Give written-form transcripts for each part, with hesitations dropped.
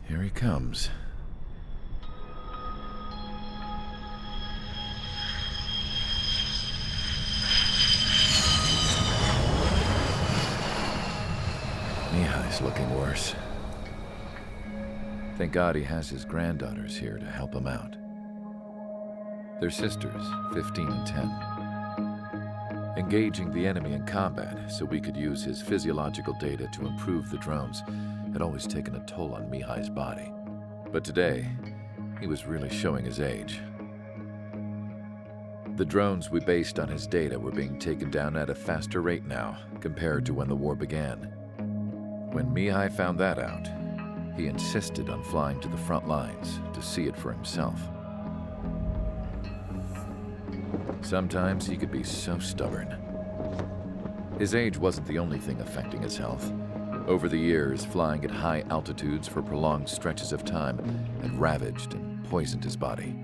Here he comes. Mihai's looking worse. Thank God he has his granddaughters here to help him out. They're sisters, 15 and 10. Engaging the enemy in combat so we could use his physiological data to improve the drones had always taken a toll on Mihai's body. But today, he was really showing his age. The drones we based on his data were being taken down at a faster rate now compared to when the war began. When Mihai found that out, he insisted on flying to the front lines to see it for himself. Sometimes he could be so stubborn. His age wasn't the only thing affecting his health. Over the years, flying at high altitudes for prolonged stretches of time had ravaged and poisoned his body.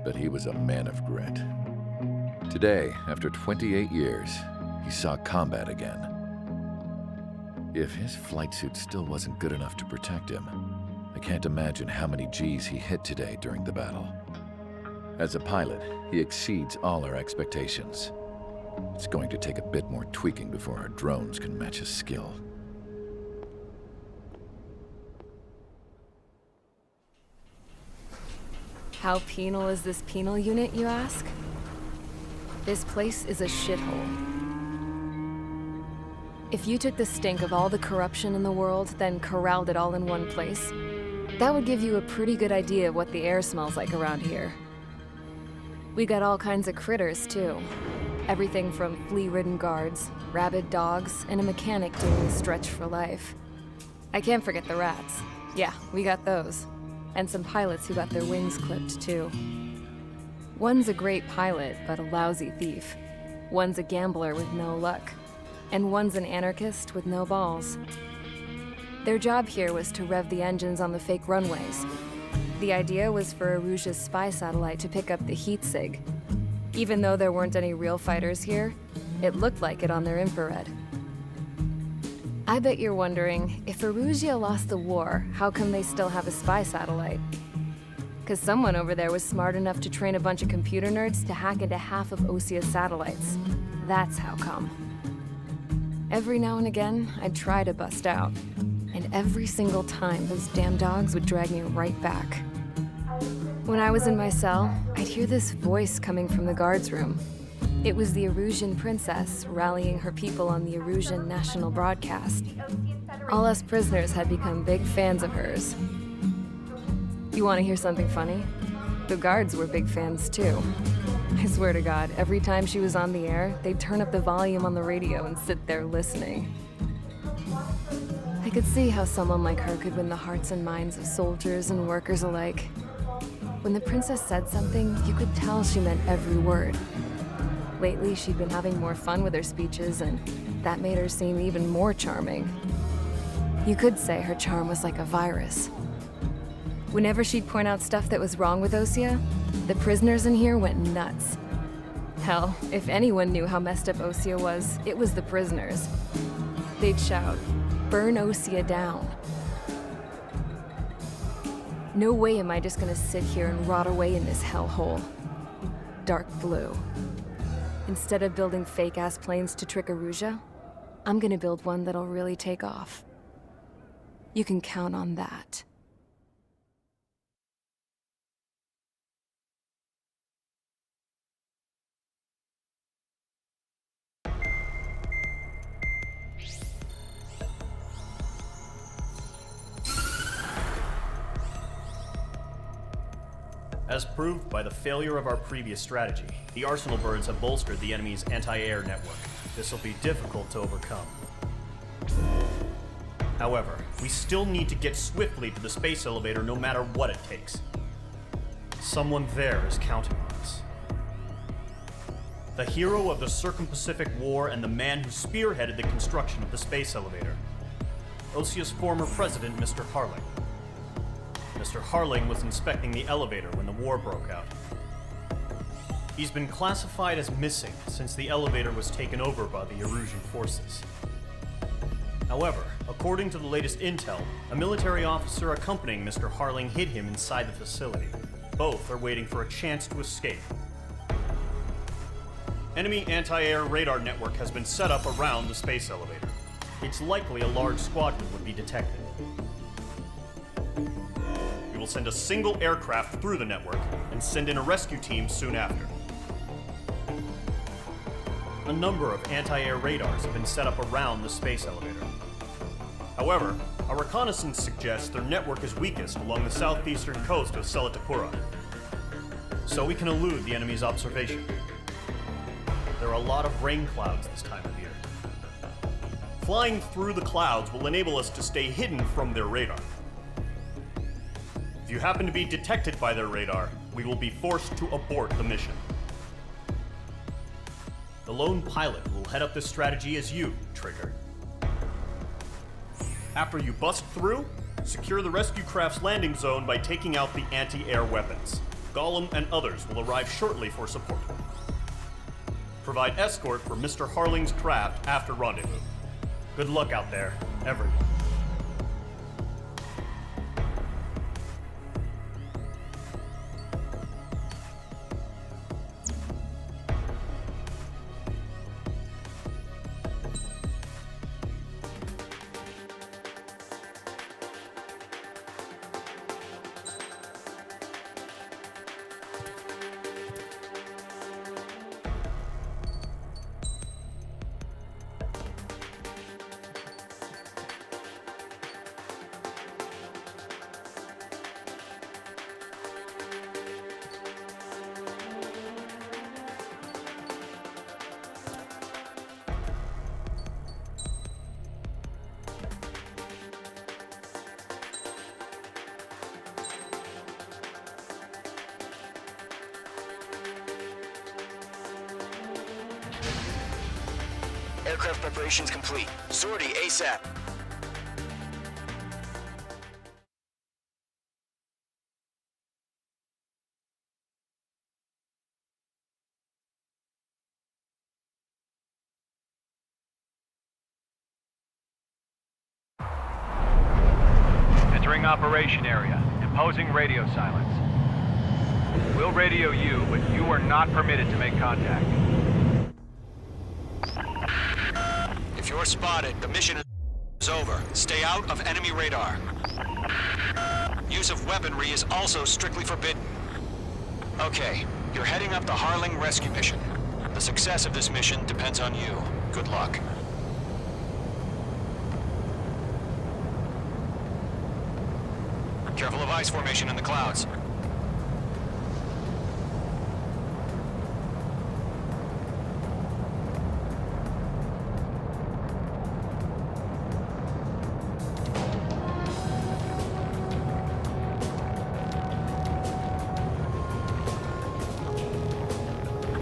But he was a man of grit. Today, after 28 years, he saw combat again. If his flight suit still wasn't good enough to protect him, I can't imagine how many G's he hit today during the battle. As a pilot, he exceeds all our expectations. It's going to take a bit more tweaking before our drones can match his skill. How penal is this penal unit, you ask? This place is a shithole. If you took the stink of all the corruption in the world, then corralled it all in one place, that would give you a pretty good idea of what the air smells like around here. We got all kinds of critters, too. Everything from flea-ridden guards, rabid dogs, and a mechanic doing a stretch for life. I can't forget the rats. Yeah, we got those. And some pilots who got their wings clipped, too. One's a great pilot, but a lousy thief. One's a gambler with no luck. And one's an anarchist with no balls. Their job here was to rev the engines on the fake runways. The idea was for Aruja's spy satellite to pick up the heat sig. Even though there weren't any real fighters here, it looked like it on their infrared. I bet you're wondering, if Aruja lost the war, how come they still have a spy satellite? 'Cause someone over there was smart enough to train a bunch of computer nerds to hack into half of Osia's satellites. That's how come. Every now and again, I'd try to bust out. And every single time, those damn dogs would drag me right back. When I was in my cell, I'd hear this voice coming from the guards room. It was the Arusian princess rallying her people on the Arusian national broadcast. All us prisoners had become big fans of hers. You want to hear something funny? The guards were big fans too. I swear to God, every time she was on the air, they'd turn up the volume on the radio and sit there listening. I could see how someone like her could win the hearts and minds of soldiers and workers alike. When the princess said something, you could tell she meant every word. Lately, she'd been having more fun with her speeches, and that made her seem even more charming. You could say her charm was like a virus. Whenever she'd point out stuff that was wrong with Osia, the prisoners in here went nuts. Hell, if anyone knew how messed up Osia was, it was the prisoners. They'd shout, "Burn Osia down." No way am I just gonna sit here and rot away in this hellhole. Dark blue. Instead of building fake-ass planes to trick Aruja, I'm gonna build one that'll really take off. You can count on that. As proved by the failure of our previous strategy, the Arsenal birds have bolstered the enemy's anti-air network. This will be difficult to overcome. However, we still need to get swiftly to the space elevator no matter what it takes. Someone there is counting on us. The hero of the Circum-Pacific War and the man who spearheaded the construction of the space elevator. Osia's former president, Mr. Harling. Mr. Harling was inspecting the elevator when the war broke out. He's been classified as missing since the elevator was taken over by the Erusian forces. However, according to the latest intel, a military officer accompanying Mr. Harling hid him inside the facility. Both are waiting for a chance to escape. Enemy anti-air radar network has been set up around the space elevator. It's likely a large squadron would be detected. We will send a single aircraft through the network and send in a rescue team soon after. A number of anti-air radars have been set up around the space elevator. However, our reconnaissance suggests their network is weakest along the southeastern coast of Selatukura, so we can elude the enemy's observation. There are a lot of rain clouds this time of year. Flying through the clouds will enable us to stay hidden from their radar. If you happen to be detected by their radar, we will be forced to abort the mission. The lone pilot who will head up this strategy is you, Trigger. After you bust through, secure the rescue craft's landing zone by taking out the anti-air weapons. Gollum and others will arrive shortly for support. Provide escort for Mr. Harling's craft after rendezvous. Good luck out there, everyone. Aircraft preparations complete. Sortie ASAP. Entering operation area. Imposing radio silence. We'll radio you, but you are not permitted to make contact. If you're spotted, the mission is over. Stay out of enemy radar. Use of weaponry is also strictly forbidden. Okay, you're heading up the Harling rescue mission. The success of this mission depends on you. Good luck. Careful of ice formation in the clouds.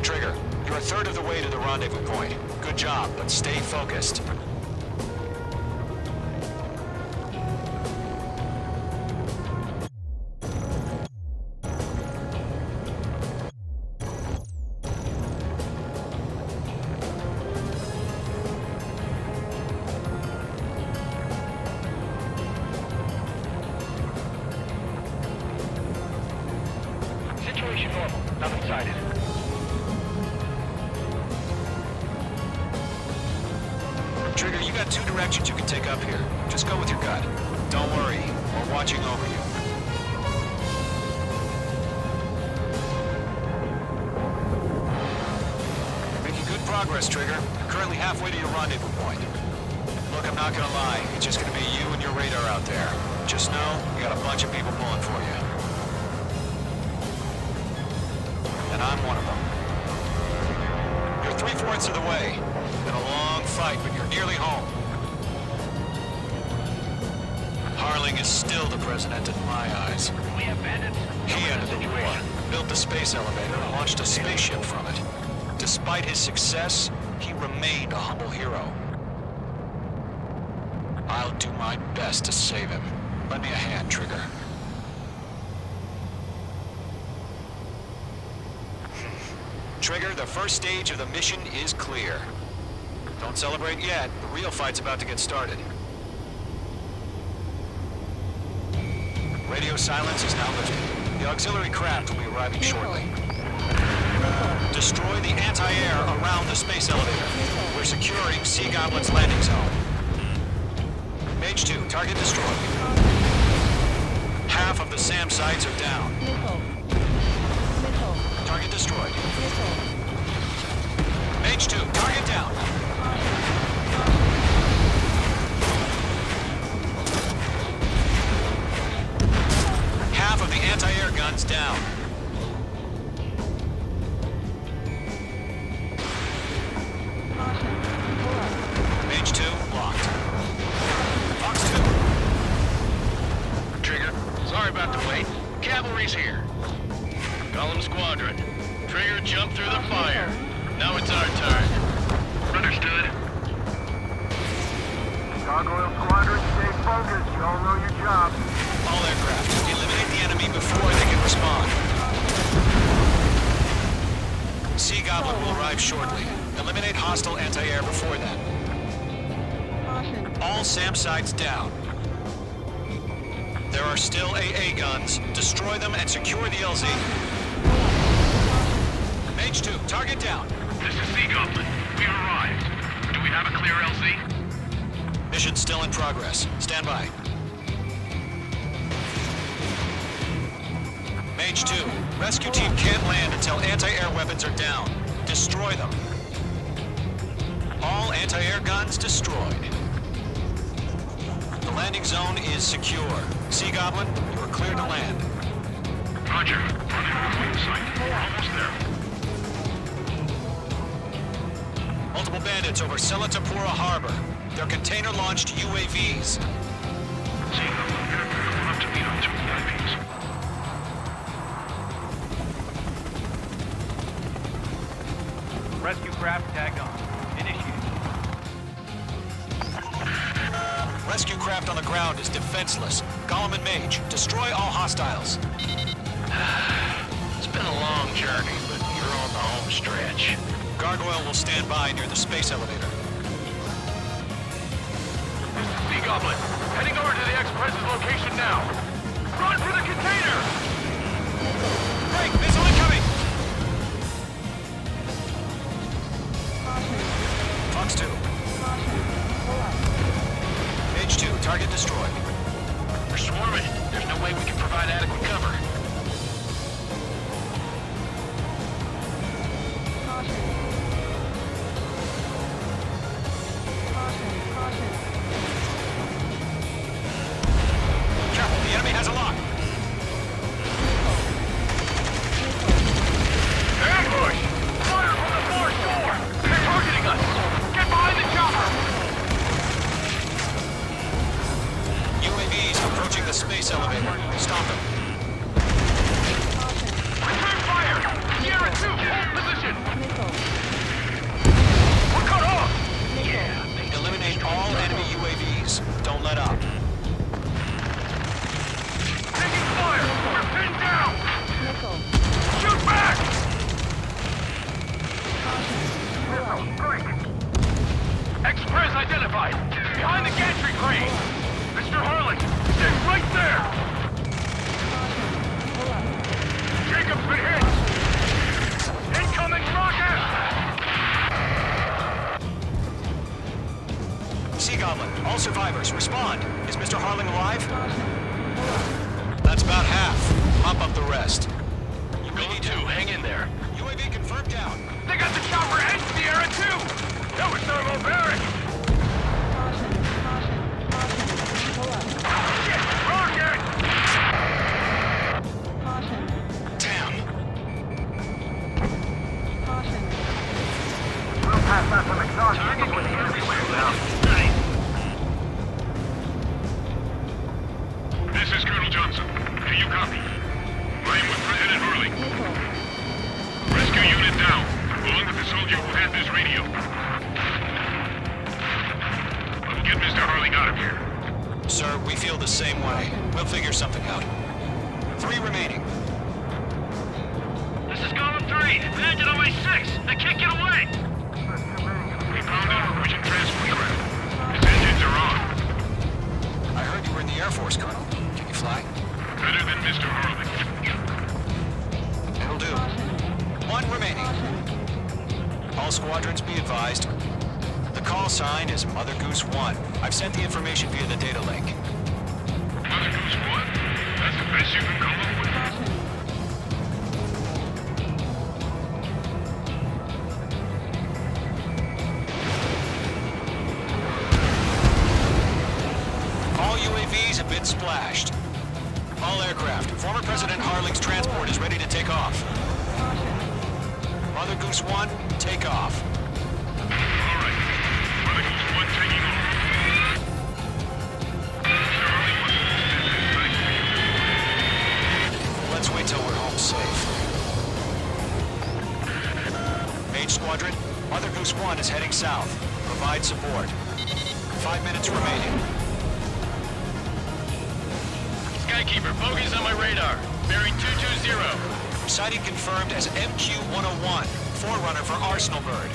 Trigger, you're a third of the way to the rendezvous point. Good job, but stay focused. Situation normal. Nothing sighted. Trigger, you got two directions you can take up here. Just go with your gut. Don't worry, we're watching over you. You're making good progress, Trigger. You're currently halfway to your rendezvous point. Look, I'm not gonna lie. It's just gonna be you and your radar out there. Just know, you got a bunch of people pulling for you. And I'm one of them. You're 3/4 of the way. Been a long fight, but you're nearly home. Harling is still the president in my eyes. We have bandits. He ended the war, built the space elevator, and launched a spaceship from it. Despite his success, he remained a humble hero. I'll do my best to save him. Lend me a hand, Trigger. Trigger, the first stage of the mission is clear. Don't celebrate yet. The real fight's about to get started. Radio silence is now lifted. The auxiliary craft will be arriving shortly. Destroy the anti-air around the space elevator. We're securing Sea Goblin's landing zone. Mage 2, target destroyed. Half of the SAM sites are down. Target destroyed. Mage 2, target down. Half of the anti-air guns down. Mage 2, locked. Fox 2. Trigger, sorry about the wait. Cavalry's here. Golem Squadron. Trigger jumped through the fire. Now it's our turn. Understood. Gargoyle Squadron, stay focused. You all know your job. All aircraft, eliminate the enemy before they can respond. Sea Goblin will arrive shortly. Eliminate hostile anti-air before that. All SAM sites down. There are still AA guns. Destroy them and secure the LZ. Mage 2, target down. This is Sea Goblin. We've arrived. Do we have a clear LZ? Mission still in progress. Stand by. Mage 2, rescue team can't land until anti-air weapons are down. Destroy them. All anti-air guns destroyed. The landing zone is secure. Sea Goblin, you are clear to land. Roger. Rendezvous site. We're almost there. Multiple bandits over Selatapura Harbor. They're container-launched UAVs. Sea Goblin, we'll have to meet on 2 VIPs. Rescue craft tagged on. Initiate. Rescue craft on the ground is defenseless. Golem and Mage, destroy all hostiles. It's been a long journey, but you're on the home stretch. Gargoyle will stand by near the space elevator. This is Sea Goblin. Heading over to the Express's location now. Run for the container! Break! Missile incoming! Fox 2. Mage 2, target destroyed. We're swarming. There's no way we can provide adequate cover. Careful, the enemy has a lock. Ambush! Fire from the force door! They're targeting us! Get behind the chopper! UAVs approaching the space elevator. Stop them. Return fire! Sierra 2, hold position! We're cut off! Yeah, Eliminate all enemy UAVs. Don't let up. taking fire! We're pinned down! Shoot back! Express identified! Behind the gantry crane! Mr. Harlan, stay right there! Jacob's been hit! Incoming rocket! Sea Goblin, all survivors, respond. Is Mr. Harling alive? That's about half. Mop up the rest. Gold 2, hang in there. UAV confirmed down. They got the chopper and Sierra too! That was thermobaric! Shit! Rocket! Damn. We'll pass out some exhaust before the everywhere now. This is Colonel Johnson. Do you copy? I am with President Harling. Rescue unit down, along with the soldier who had this radio. I will get Mr. Harling out of here. Sir, we feel the same way. We'll figure something out. 3 remaining. This is Golem 3. Bandit on my 6. I can't get away. We found a Norwegian transport craft. His engines are on. I heard you were in the Air Force, Colonel. Can you fly? All squadrons be advised. The call sign is Mother Goose 1. I've sent the information via the data link. Mother Goose 1? That's the best you can come up with? All UAVs have been splashed. All aircraft, former President Harling's transport is ready to take off. Mother Goose 1, take off. All right. Mother Goose 1 taking off. Mr. Harling wants Let's wait till we're home safe. Mage Squadron, Mother Goose 1 is heading south. Provide support. 5 minutes remaining. Skykeeper, bogeys on my radar. Bearing 220. Sighting confirmed as MQ-101, forerunner for Arsenal Bird.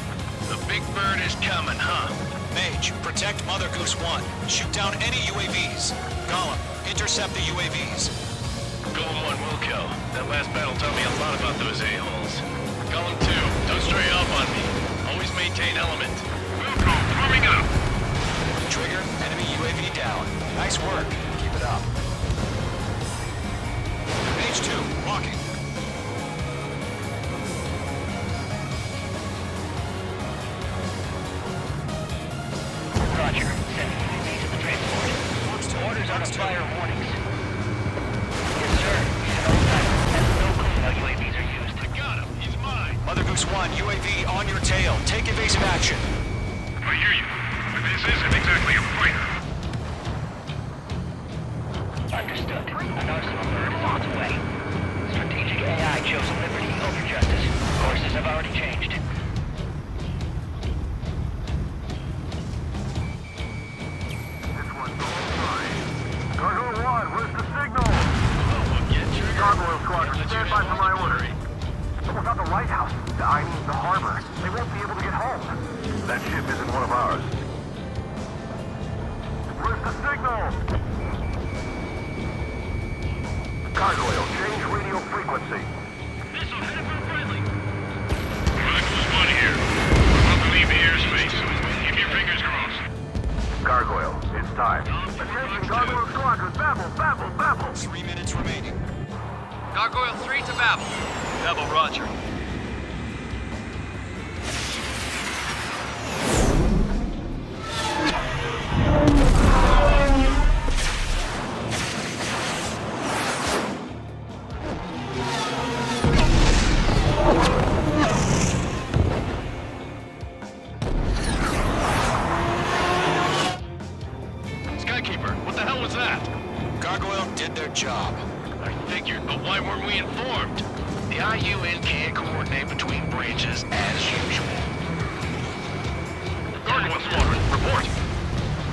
The big bird is coming, huh? Mage, protect Mother Goose 1. Shoot down any UAVs. Gollum, intercept the UAVs. Golem 1 will kill. That last battle taught me a lot about those a-holes. Golem 2, don't stray off on me. Always maintain element. Wilco, warming up. Trigger, enemy UAV down. Nice work. Keep it up. Mage 2, walking. Roger. Sending UAVs to the transport. Orders on the fire warnings. Yes, sir. No time. Has no clue how UAVs are used. I got him. He's mine. Mother Goose 1, UAV on your tail. Take evasive action. I hear you. But this isn't exactly a fighter. Understood. An Arsenal bird is on its way. Strategic AI chose liberty over justice. Courses have already changed. This one's all fine. Cargo 1, where's the signal? Gargoyle Squadron, stand by for my order. Without the lighthouse, I mean the harbor, they won't be able to get home. That ship isn't one of ours. Where's the signal? Gargoyle, change radio frequency. Missile headed for friendly. Mother Goose 1 here. We're about to leave the airspace. Keep your fingers crossed. Gargoyle, it's time. Attention, Gargoyle Squadron, babble, babble, babble. 3 minutes remaining. Gargoyle 3 to Babel. Babel, roger. Skykeeper, what the hell was that? Gargoyle did their job. I figured, but why weren't we informed? The IUN can't coordinate between branches as usual. Gargoyle Squadron, report.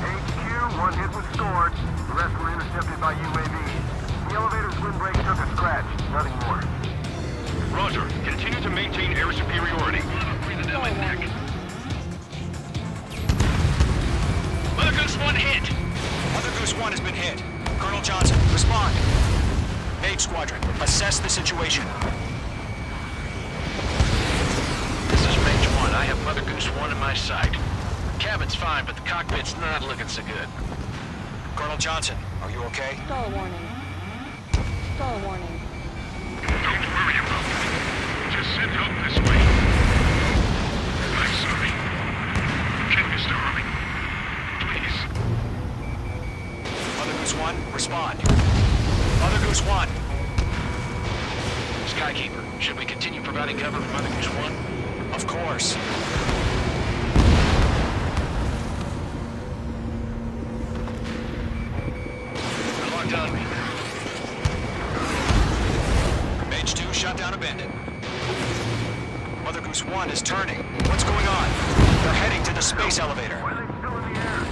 HQ, one hit was scored. The rest were intercepted by UAVs. The elevator's windbreak took a scratch. Nothing more. Roger. Continue to maintain air superiority. Breathe down my neck. Mother Goose 1 hit. Mother Goose 1 has been hit. Colonel Johnson, respond. Mage Squadron, assess the situation. This is Mage 1. I have Mother Goose 1 in my sight. Cabin's fine, but the cockpit's not looking so good. Colonel Johnson, are you okay? Stall warning. Stall warning. Don't worry about it. Just send help this way. I'm sorry. Okay, Mr. Harling. Please. Mother Goose 1, respond. Mother Goose 1. Skykeeper, should we continue providing cover for Mother Goose 1? Of course. They're locked on me. Mage 2 shot down a bandit. Mother Goose 1 is turning. What's going on? They're heading to the space elevator. Why are they still in the air?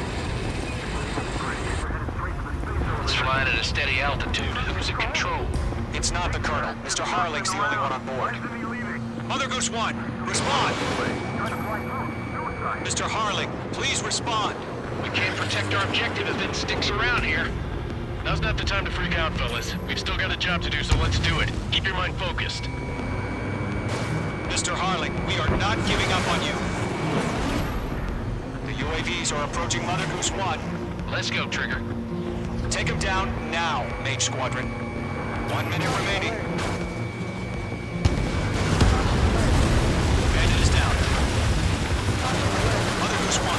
We're headed straight to the space elevator. It's flying at a steady altitude. Who's in control? It's not the Colonel. Mr. Harling's the only one on board. Why isn't he leaving? Mother Goose 1, respond. Trying to fly through. Suicide. Mr. Harling, please respond. We can't protect our objective if it sticks around here. Now's not the time to freak out, fellas. We've still got a job to do, so let's do it. Keep your mind focused. Mr. Harling, we are not giving up on you. The UAVs are approaching Mother Goose 1. Let's go, Trigger. Take them down now, Mage Squadron. 1 minute remaining. Bandit is down. Mother Goose 2.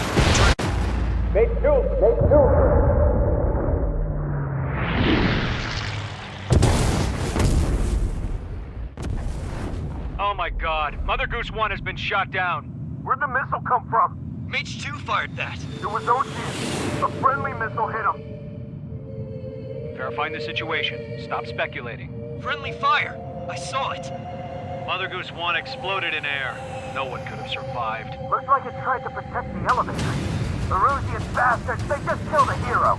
Oh my god. Mother Goose 1 has been shot down. Where'd the missile come from? Mage 2 fired that. It was OG. A friendly missile hit him. Verifying the situation. Stop speculating. Friendly fire. I saw it. Mother Goose 1 exploded in air. No one could have survived. Looks like it tried to protect the elevator. The Rusian bastards, they just killed a hero.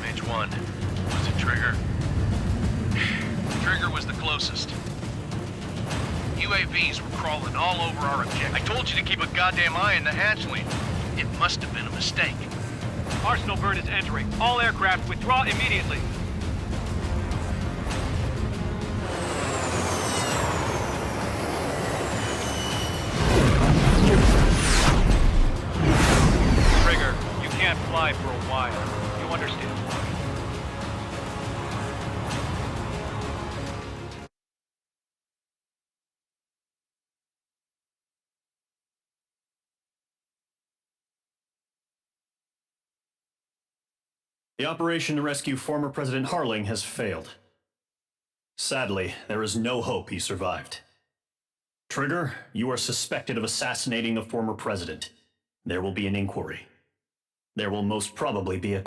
Mage 1. Was it Trigger? Trigger was the closest. UAVs were crawling all over our objective. I told you to keep a goddamn eye on the hatchling. It must have been a mistake. Arsenal bird is entering. All aircraft withdraw immediately. Trigger, you can't fly for a while. You understand? The operation to rescue former President Harling has failed. Sadly, there is no hope he survived. Trigger, you are suspected of assassinating a former president. There will be an inquiry. There will most probably be a